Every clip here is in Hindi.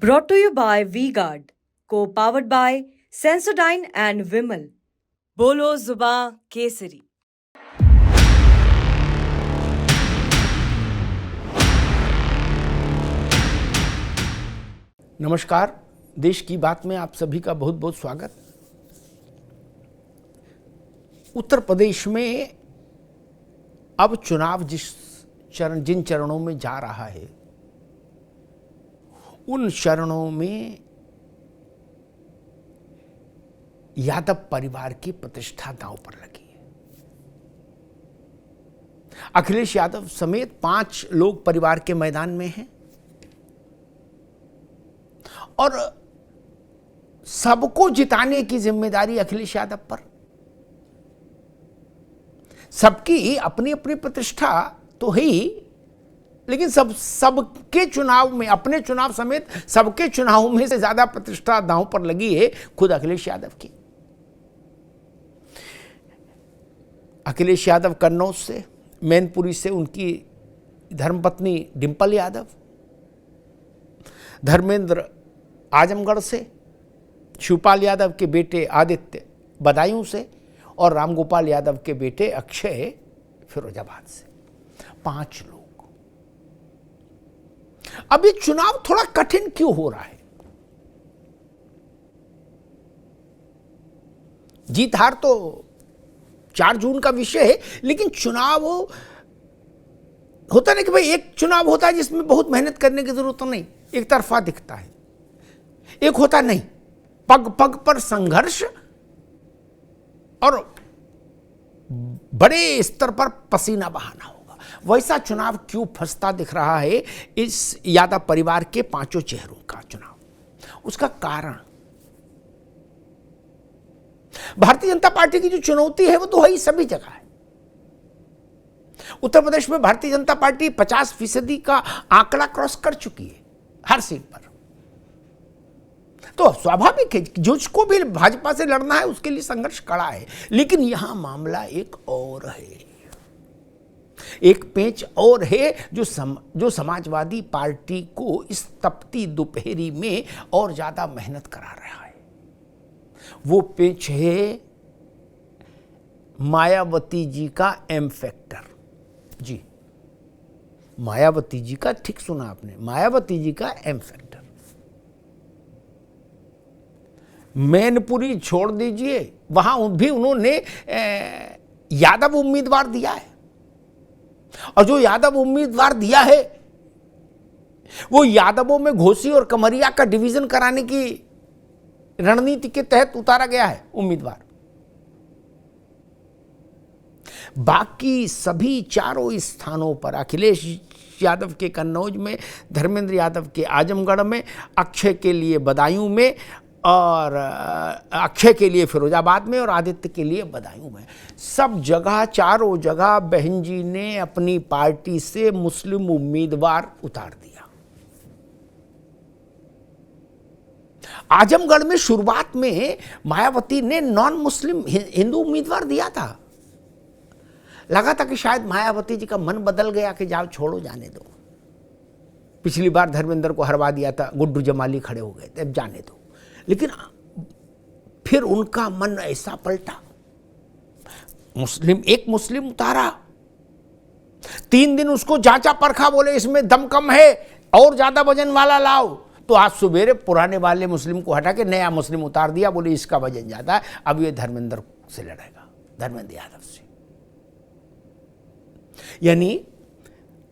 Brought to you by V-Guard, co-powered by Sensodyne and Vimal. बोलो जुबां केसरी। नमस्कार, देश की बात में आप सभी का बहुत बहुत स्वागत। उत्तर प्रदेश में अब चुनाव जिन चरणों में जा रहा है, उन चरणों में यादव परिवार की प्रतिष्ठा दांव पर लगी है। अखिलेश यादव समेत 5 लोग परिवार के मैदान में हैं और सबको जिताने की जिम्मेदारी अखिलेश यादव पर। सबकी अपनी अपनी प्रतिष्ठा तो है ही, लेकिन सबके चुनाव में, अपने चुनाव समेत सबके चुनाव में से ज्यादा प्रतिष्ठा दांव पर लगी है खुद अखिलेश यादव की। अखिलेश यादव कन्नौज से, मैनपुरी से उनकी धर्मपत्नी डिंपल यादव, धर्मेंद्र आजमगढ़ से, शिवपाल यादव के बेटे आदित्य बदायूं से और रामगोपाल यादव के बेटे अक्षय फिरोजाबाद से। 5 लोग। अब ये चुनाव थोड़ा कठिन क्यों हो रहा है? जीत हार तो 4 जून का विषय है, लेकिन चुनाव होता नहीं कि भाई एक चुनाव होता है जिसमें बहुत मेहनत करने की जरूरत नहीं, एक तरफा दिखता है। एक होता नहीं, पग पग पर संघर्ष और बड़े स्तर पर पसीना बहाना होगा। वैसा चुनाव क्यों फंसता दिख रहा है इस यादव परिवार के 5 चेहरों का चुनाव? उसका कारण भारतीय जनता पार्टी की जो चुनौती है वो तो है ही, सभी जगह है। उत्तर प्रदेश में भारतीय जनता पार्टी 50% का आंकड़ा क्रॉस कर चुकी है हर सीट पर। तो स्वाभाविक है जिसको भी भाजपा से लड़ना है उसके लिए संघर्ष कड़ा है। लेकिन यहां मामला एक और है, एक पेंच और है जो समाजवादी पार्टी को इस तपती दोपहरी में और ज्यादा मेहनत करा रहा है। वो पेंच है मायावती जी का एम फैक्टर। जी, मायावती जी का, ठीक सुना आपने, मायावती जी का एम फैक्टर। मैनपुरी छोड़ दीजिए, वहां भी उन्होंने यादव उम्मीदवार दिया है, और जो यादव उम्मीदवार दिया है वो यादवों में घोसी और कमरिया का डिवीजन कराने की रणनीति के तहत उतारा गया है उम्मीदवार। बाकी सभी 4 स्थानों पर अखिलेश यादव के कन्नौज में, धर्मेंद्र यादव के आजमगढ़ में, अक्षय के लिए बदायूं में, और अक्षय के लिए फिरोजाबाद में, और आदित्य के लिए बदायूं में, सब जगह, 4 जगह बहन जी ने अपनी पार्टी से मुस्लिम उम्मीदवार उतार दिया। आजमगढ़ में शुरुआत में मायावती ने नॉन मुस्लिम हिंदू उम्मीदवार दिया था। लगा था कि शायद मायावती जी का मन बदल गया कि जाओ छोड़ो, जाने दो। पिछली बार धर्मेंद्र को हरवा दिया था, गुड्डू जमाली खड़े हो गए थे, अब जाने दो। लेकिन फिर उनका मन ऐसा पलटा, एक मुस्लिम उतारा, 3 दिन उसको जांचा परखा, बोले इसमें दम कम है और ज्यादा वजन वाला लाओ। तो आज सुबेरे पुराने वाले मुस्लिम को हटा के नया मुस्लिम उतार दिया, बोले इसका वजन ज्यादा है, अब ये धर्मेंद्र से लड़ेगा, धर्मेंद्र यादव से। यानी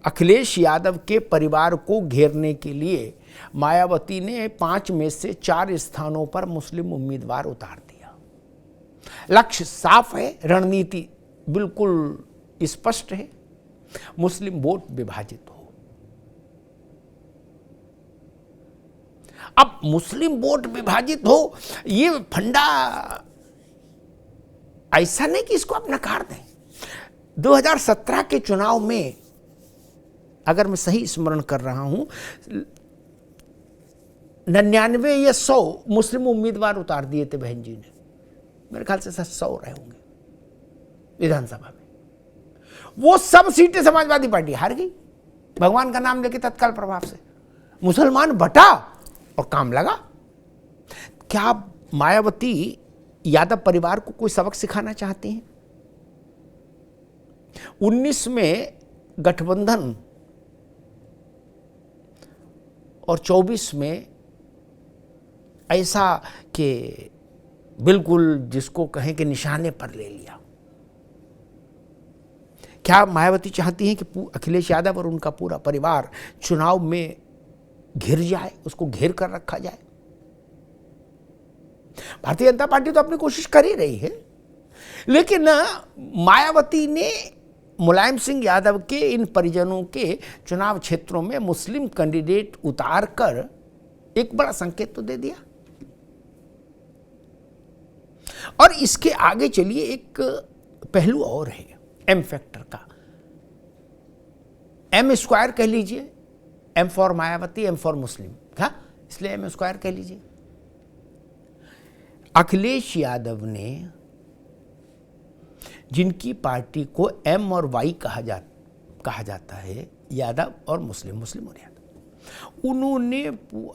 अखिलेश यादव के परिवार को घेरने के लिए मायावती ने 5 में से 4 स्थानों पर मुस्लिम उम्मीदवार उतार दिया। लक्ष्य साफ है, रणनीति बिल्कुल स्पष्ट है, मुस्लिम वोट विभाजित हो। अब मुस्लिम वोट विभाजित हो, ये फंडा ऐसा नहीं कि इसको आप नकार दें। 2017 के चुनाव में, अगर मैं सही स्मरण कर रहा हूं, 99 या 100 मुस्लिम उम्मीदवार उतार दिए थे बहन जी ने। मेरे ख्याल से 100 रहे होंगे विधानसभा में। वो सब सीटें समाजवादी पार्टी हार गई, भगवान का नाम लेके तत्काल प्रभाव से। मुसलमान बटा और काम लगा। क्या मायावती यादव परिवार को कोई सबक सिखाना चाहती हैं? 19 में गठबंधन और 24 में ऐसा कि बिल्कुल जिसको कहें कि निशाने पर ले लिया। क्या मायावती चाहती हैं कि अखिलेश यादव और उनका पूरा परिवार चुनाव में घिर जाए, उसको घेर कर रखा जाए? भारतीय जनता पार्टी तो अपनी कोशिश कर ही रही है, लेकिन मायावती ने मुलायम सिंह यादव के इन परिजनों के चुनाव क्षेत्रों में मुस्लिम कैंडिडेट उतार कर एक बड़ा संकेत तो दे दिया। और इसके आगे चलिए, एक पहलू और है एम फैक्टर का। एम स्क्वायर कह लीजिए, M for Mayawati, M for Muslim, हाँ, इसलिए एम स्क्वायर कह लीजिए। अखिलेश यादव ने, जिनकी पार्टी को एम और वाई कहा जाता है, यादव और मुस्लिम, मुस्लिम और यादव, उन्होंने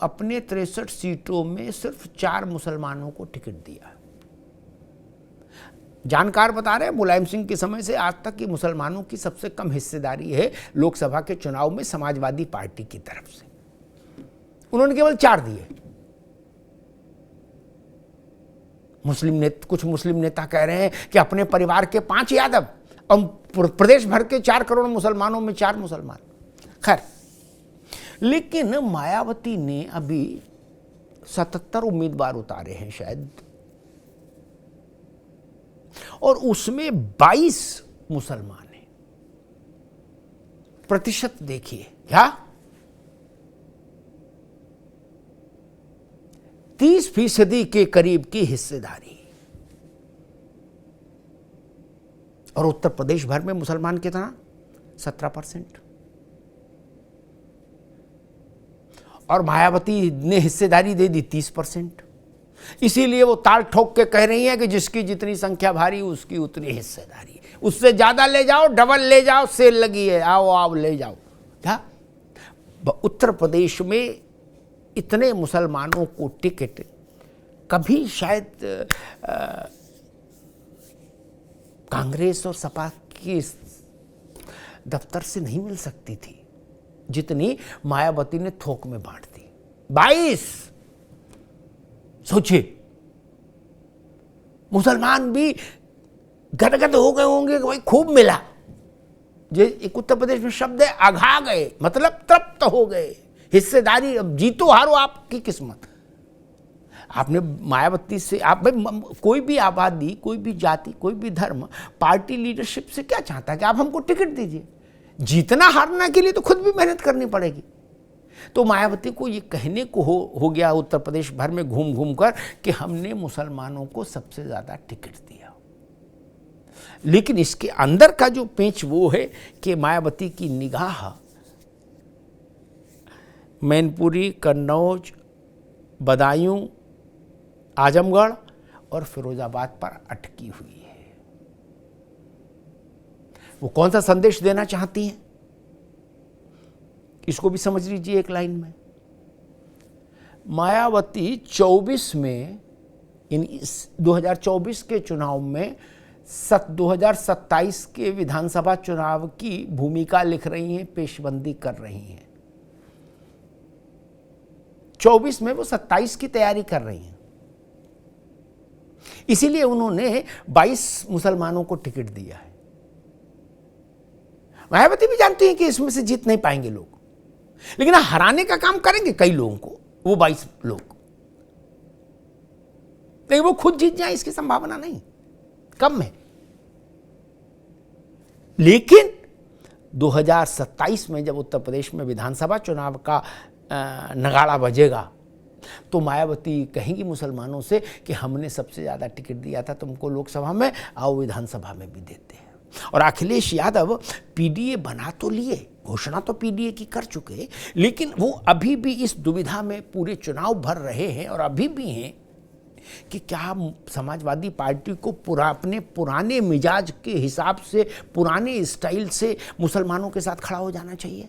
अपने 63 सीटों में सिर्फ 4 मुसलमानों को टिकट दिया। जानकार बता रहे हैं मुलायम सिंह के समय से आज तक की मुसलमानों की सबसे कम हिस्सेदारी है लोकसभा के चुनाव में समाजवादी पार्टी की तरफ से। उन्होंने केवल 4 दिए। कुछ मुस्लिम नेता कह रहे हैं कि अपने परिवार के 5 यादव और प्रदेश भर के 4 करोड़ मुसलमानों में 4 मुसलमान। खैर, लेकिन मायावती ने अभी 77 उम्मीदवार उतारे हैं शायद, और उसमें 22 मुसलमान हैं। प्रतिशत देखिए, क्या 30% के करीब की हिस्सेदारी। और उत्तर प्रदेश भर में मुसलमान कितना? 17%। और मायावती ने हिस्सेदारी दे दी 30%। इसीलिए वो ताल ठोक के कह रही है कि जिसकी जितनी संख्या भारी उसकी उतनी हिस्सेदारी, उससे ज्यादा ले जाओ, डबल ले जाओ, सेल लगी है, आओ आओ ले जाओ। क्या उत्तर प्रदेश में इतने मुसलमानों को टिकट कभी शायद कांग्रेस और सपा के दफ्तर से नहीं मिल सकती थी, जितनी मायावती ने थोक में बांट दी। 22। सोचिए, मुसलमान भी गदगद हो गए होंगे कि भाई खूब मिला। जो एक उत्तर प्रदेश में शब्द है अघा गए, मतलब तृप्त हो गए, हिस्सेदारी, अब जीतो हारो आपकी किस्मत। आपने मायावती से, आप भाई कोई भी आबादी, कोई भी जाति, कोई भी धर्म पार्टी लीडरशिप से क्या चाहता है कि आप हमको टिकट दीजिए। जीतना हारना के लिए तो खुद भी मेहनत करनी पड़ेगी। तो मायावती को ये कहने को हो गया उत्तर प्रदेश भर में घूम घूम कर कि हमने मुसलमानों को सबसे ज्यादा टिकट दिया। लेकिन इसके अंदर का जो पेंच वो है कि मायावती की निगाह मैनपुरी, कन्नौज, बदायूं, आजमगढ़ और फिरोजाबाद पर अटकी हुई है। वो कौन सा संदेश देना चाहती हैं, इसको भी समझ लीजिए एक लाइन में। मायावती 24 में, इन 2024 के चुनाव में 2027 के विधानसभा चुनाव की भूमिका लिख रही हैं, पेशबंदी कर रही हैं। 24 में वो 27 की तैयारी कर रही हैं। इसीलिए उन्होंने 22 मुसलमानों को टिकट दिया है। मायावती भी जानती हैं कि इसमें से जीत नहीं पाएंगे लोग, लेकिन हराने का काम करेंगे कई लोगों को, वो 22 लोग, लेकिन वो खुद जीत जाए इसकी संभावना नहीं, कम है। लेकिन 2027 में जब उत्तर प्रदेश में विधानसभा चुनाव का नगाड़ा बजेगा तो मायावती कहेंगी मुसलमानों से कि हमने सबसे ज़्यादा टिकट दिया था तुमको लोकसभा में, आओ विधानसभा में भी देते हैं। और अखिलेश यादव पीडीए बना तो लिए, घोषणा तो पीडीए की कर चुके, लेकिन वो अभी भी इस दुविधा में पूरे चुनाव भर रहे हैं और अभी भी हैं कि क्या समाजवादी पार्टी को अपने पुराने मिजाज के हिसाब से, पुराने स्टाइल से मुसलमानों के साथ खड़ा हो जाना चाहिए।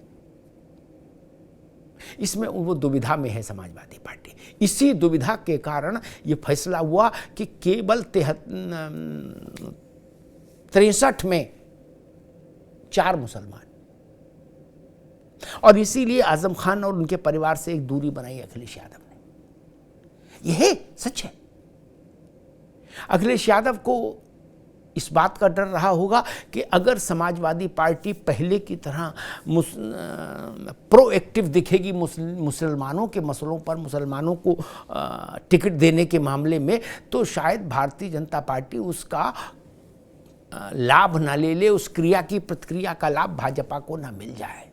इसमें वो दुविधा में है समाजवादी पार्टी। इसी दुविधा के कारण ये फैसला हुआ कि केवल 63 में 4 मुसलमान, और इसीलिए आजम खान और उनके परिवार से एक दूरी बनाई अखिलेश यादव ने। यह सच है। अखिलेश यादव को इस बात का डर रहा होगा कि अगर समाजवादी पार्टी पहले की तरह प्रोएक्टिव दिखेगी मुसलमानों के मसलों पर, मुसलमानों को टिकट देने के मामले में, तो शायद भारतीय जनता पार्टी उसका लाभ ना ले, उस क्रिया की प्रतिक्रिया का लाभ भाजपा को ना मिल जाए।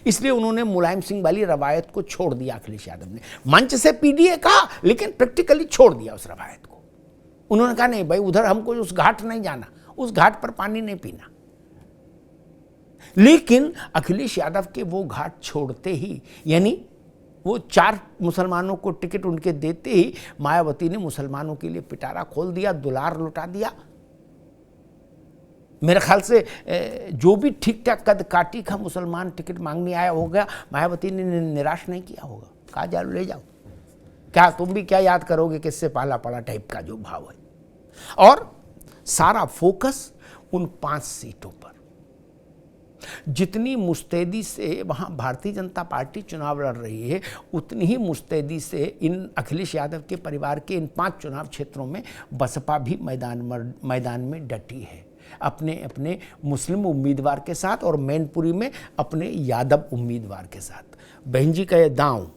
इसलिए उन्होंने मुलायम सिंह वाली रवायत को छोड़ दिया। अखिलेश यादव ने मंच से पीडीए कहा, लेकिन प्रैक्टिकली छोड़ दिया उस रवायत को। उन्होंने कहा नहीं भाई, उधर हमको उस घाट नहीं जाना, उस घाट पर पानी नहीं पीना। लेकिन अखिलेश यादव के वो घाट छोड़ते ही, यानी वो 4 मुसलमानों को टिकट उनके देते ही मायावती ने मुसलमानों के लिए पिटारा खोल दिया, दुलार लुटा दिया। मेरे ख्याल से जो भी ठीक ठाक कद काटी का मुसलमान टिकट मांगने आया होगा, मायावती ने निराश नहीं किया होगा। कहा जाओ ले जाओ, क्या तुम भी क्या याद करोगे, किससे पाला पड़ा टाइप का जो भाव है। और सारा फोकस उन 5 सीटों पर। जितनी मुस्तैदी से वहां भारतीय जनता पार्टी चुनाव लड़ रही है, उतनी ही मुस्तैदी से इन अखिलेश यादव के परिवार के इन 5 चुनाव क्षेत्रों में बसपा भी मैदान में डटी है, अपने अपने मुस्लिम उम्मीदवार के साथ, और मैनपुरी में अपने यादव उम्मीदवार के साथ। बहन जी का ये दांव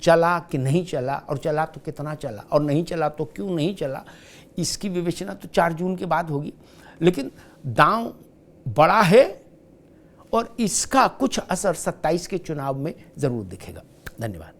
चला कि नहीं चला, और चला तो कितना चला, और नहीं चला तो क्यों नहीं चला, इसकी विवेचना तो 4 जून के बाद होगी। लेकिन दांव बड़ा है और इसका कुछ असर 27 के चुनाव में जरूर दिखेगा। धन्यवाद।